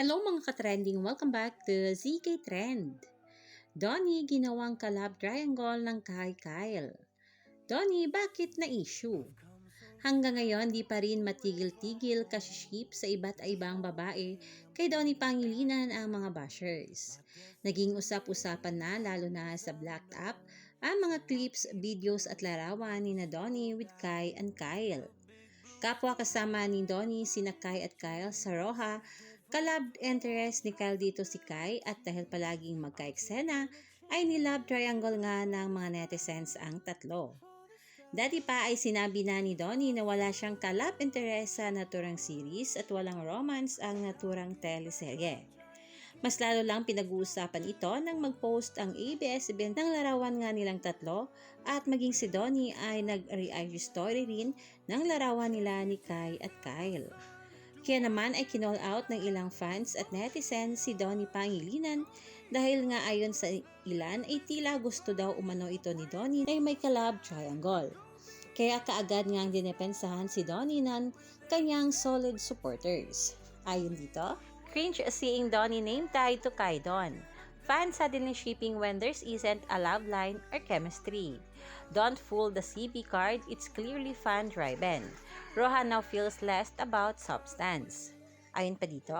Hello mga ka-trending! Welcome back to ZK Trend. Donnie ginawang kalab triangle ng kay Kyle. Donnie, bakit na issue? Hanggang ngayon, di pa rin matigil-tigil kasiship sa iba't ibang babae kay Donnie Pangilinan ang mga bashers. Naging usap-usapan na lalo na sa Blacked Up ang mga clips, videos at larawan ni na Donnie with Kai and Kyle. Kapwa kasama ni Donnie sina Kai at Kyle sa Roja, kalab interest ni Kyle dito si Kai at dahil palaging magka-eksena ay nilab triangle nga ng mga netizens ang tatlo. Dati pa ay sinabi na ni Donnie na wala siyang kalab interest sa naturang series at walang romance ang naturang teleserye. Mas lalo lang pinag-uusapan ito nang mag-post ang ABS-CBN ng larawan nga nilang tatlo at maging si Donnie ay nag-re-IG story rin ng larawan nila ni Kai at Kyle. Kaya naman ay kinall out ng ilang fans at netizens si Donnie Pangilinan dahil nga ayon sa ilan ay tila gusto daw umano ito ni Donnie ay may collab triangle. Kaya kaagad ngang dinepensahan si Donnie ng kanyang solid supporters. Ayon dito, cringe seeing Donnie name tied to Kaidon. Fans suddenly shipping when there isn't a love line or chemistry. Don't fool the CB card, it's clearly fan-driven. Roja now feels less about substance. Ayon pa dito,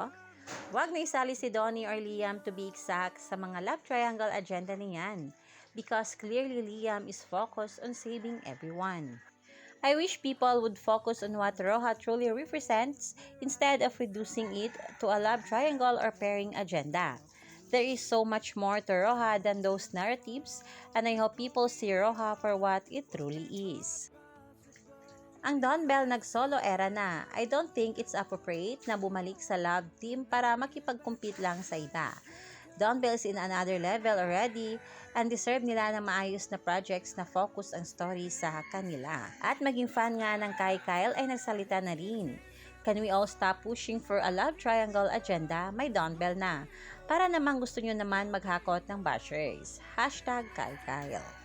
wag na isali si Donnie or Liam to be exact sa mga love triangle agenda niyan because clearly Liam is focused on saving everyone. I wish people would focus on what Roja truly represents instead of reducing it to a love triangle or pairing agenda. There is so much more to Roja than those narratives, and I hope people see Roja for what it truly is. Ang Don Bell nag-solo era na. I don't think it's appropriate na bumalik sa love team para makipag-compete lang sa iba. Don Bell is in another level already and deserve nila ng maayos na projects na focus ang story sa kanila. At maging fan nga ng Kai Kyle ay nagsalita na rin. Can we all stop pushing for a love triangle agenda? May Don Bell na. Para namang gusto nyo naman maghakot ng bashers. Hashtag Kai Kyle.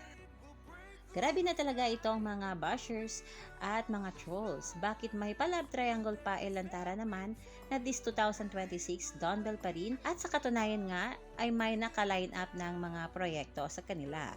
Grabe na talaga itong mga bashers at mga trolls. Bakit may pa-love triangle pa Elantara naman na this 2026 Don Bell pa rin at sa katunayan nga ay may naka-line up ng mga proyekto sa kanila.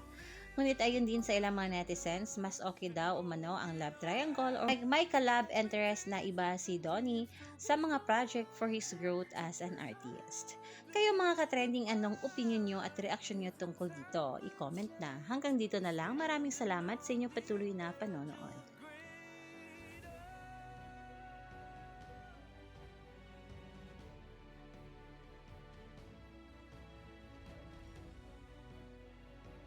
Ngunit ayun din sa ilang mga netizens, mas okay daw umano ang love triangle or may collab interest na iba si Donnie sa mga project for his growth as an artist. Kayo mga ka-trending, anong opinion nyo at reaction nyo tungkol dito? I-comment na. Hanggang dito na lang. Maraming salamat sa inyong patuloy na panonood.